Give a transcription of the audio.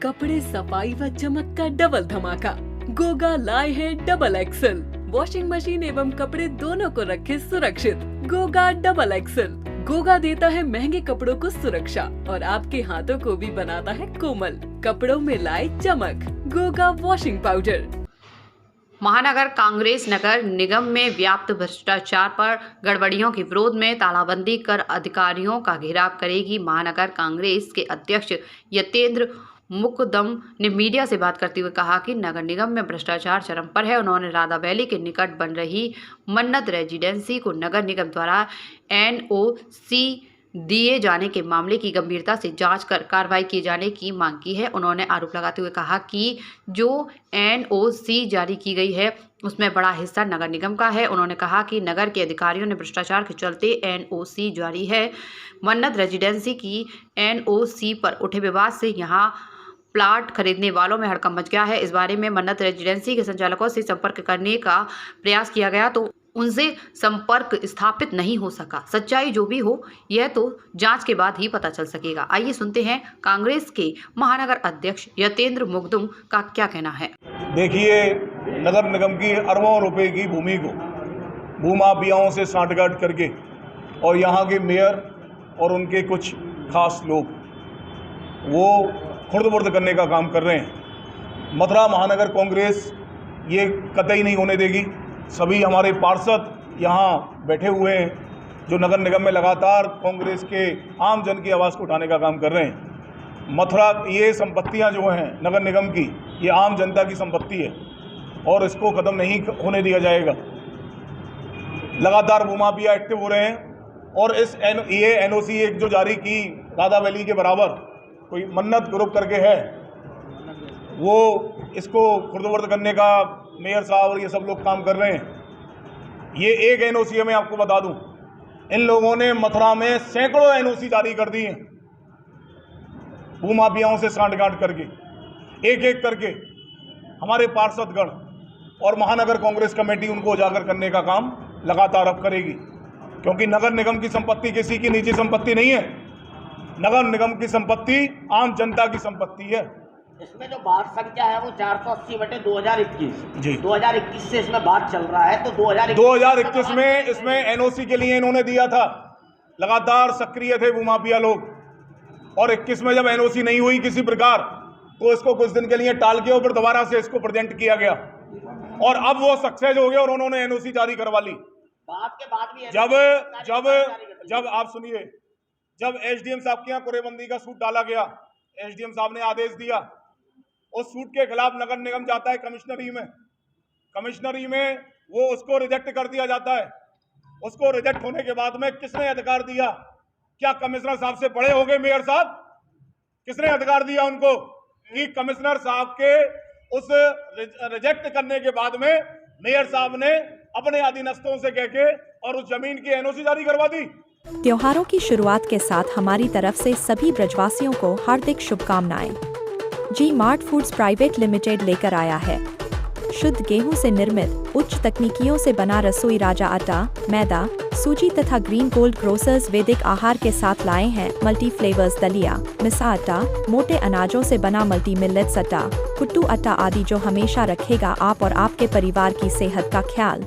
कपड़े सफाई व चमक का डबल धमाका। गोगा लाए है डबल एक्सल। वॉशिंग मशीन एवं कपड़े दोनों को रखे सुरक्षित। Goga double axle. गोगा देता है महंगे कपड़ों को सुरक्षा और आपके हाथों को भी बनाता है कोमल। कपड़ों में लाए चमक। Goga washing powder. महानगर कांग्रेस नगर निगम में व्याप्त भ्रष्टाचार पर गड़बड़ियों के विरोध में तालाबंदी कर अधिकारियों का घेराव करेगी। महानगर कांग्रेस के अध्यक्ष यतेंद्र मुकदम ने मीडिया से बात करते हुए कहा कि नगर निगम में भ्रष्टाचार चरम पर है। उन्होंने राधा वैली के निकट बन रही मन्नत रेजिडेंसी को नगर निगम द्वारा एनओसी दिए जाने के मामले की गंभीरता से जांच कर कार्रवाई किए जाने की मांग की है। उन्होंने आरोप लगाते हुए कहा कि जो एनओसी जारी की गई है उसमें बड़ा हिस्सा नगर निगम का है। उन्होंने कहा कि नगर के अधिकारियों ने भ्रष्टाचार के चलते एनओसी जारी है। मन्नत रेजिडेंसी की एनओसी पर उठे विवाद से यहां प्लाट खरीदने वालों में हड़कंप मच गया है। इस बारे में मन्नत रेजिडेंसी के संचालकों से संपर्क करने का प्रयास किया गया तो उनसे संपर्क स्थापित नहीं हो सका। सच्चाई जो भी हो यह तो जांच के बाद ही पता चल सकेगा। आइए सुनते हैं कांग्रेस के महानगर अध्यक्ष यतेंद्र मुकदम का क्या कहना है। देखिए, नगर निगम की अरबों रुपए की भूमि को भूमाफियाओं से सांठगांठ करके और यहाँ के मेयर और उनके कुछ खास लोग वो खुर्द-बुर्द करने का काम कर रहे हैं। मथुरा महानगर कांग्रेस ये कतई नहीं होने देगी। सभी हमारे पार्षद यहाँ बैठे हुए हैं जो नगर निगम में लगातार कांग्रेस के आम जन की आवाज़ को उठाने का काम कर रहे हैं। मथुरा ये संपत्तियाँ जो हैं नगर निगम की, ये आम जनता की संपत्ति है और इसको ख़त्म नहीं होने दिया जाएगा। लगातार भूमाफिया एक्टिव हो रहे हैं और इस ये एनओसी एक जो जारी की राधा वैली के बराबर कोई मन्नत ग्रुप करके है, वो इसको खुर्द-बुर्द करने का मेयर साहब और ये सब लोग काम कर रहे हैं। ये एक एनओसी है, मैं आपको बता दूं, इन लोगों ने मथुरा में सैकड़ों एनओसी जारी कर दी हैं भूमाफियाओं से सांठगांठ करके, एक एक करके। हमारे पार्षदगण और महानगर कांग्रेस कमेटी उनको उजागर करने का काम लगातार अब करेगी, क्योंकि नगर निगम की संपत्ति किसी की निजी संपत्ति नहीं है। नगर निगम की संपत्ति आम जनता की संपत्ति है। इसमें जो बात संख्या है वो 480/2021 जी 2021 से इसमें बात चल रहा है। तो 2021 में इसमें एनओसी के लिए इन्होंने दिया था। लगातार सक्रिय थे भूमाफिया लोग और 21 में जब एनओसी नहीं हुई किसी प्रकार तो इसको कुछ दिन के लिए टाल के और फिर दोबारा से इसको प्रेजेंट किया गया और अब वो सक्सेस हो गया और उन्होंने एनओसी जारी करवा ली। बात के बाद भी जब आप सुनिए, जब एसडीएम साहब के यहाँ कुरेबंदी का सूट डाला गया, एसडीएम साहब ने आदेश दिया, उस सूट के खिलाफ नगर निगम जाता है कमिश्नरी में वो उसको रिजेक्ट कर दिया जाता है। उसको रिजेक्ट होने के बाद में किसने अधिकार दिया? क्या कमिश्नर साहब से बड़े हो गए मेयर साहब? किसने अधिकार दिया उनको कि कमिश्नर साहब के उस रिजेक्ट करने के बाद में मेयर साहब ने अपने अधीनस्थों से कह के और उस जमीन की एनओसी जारी करवा दी। त्योहारों की शुरुआत के साथ हमारी तरफ से सभी ब्रजवासियों को हार्दिक शुभकामनाएं। G mart foods private limited लेकर आया है शुद्ध गेहूं से निर्मित उच्च तकनीकियों से बना रसोई राजा आटा, मैदा, सूजी तथा ग्रीन गोल्ड ग्रोसर्स वैदिक आहार के साथ लाए हैं मल्टी फ्लेवर्स दलिया, मिसा आटा, मोटे अनाजों से बना मल्टी मिलेट्स आटा, कुट्टू आटा आदि जो हमेशा रखेगा आप और आपके परिवार की सेहत का ख्याल।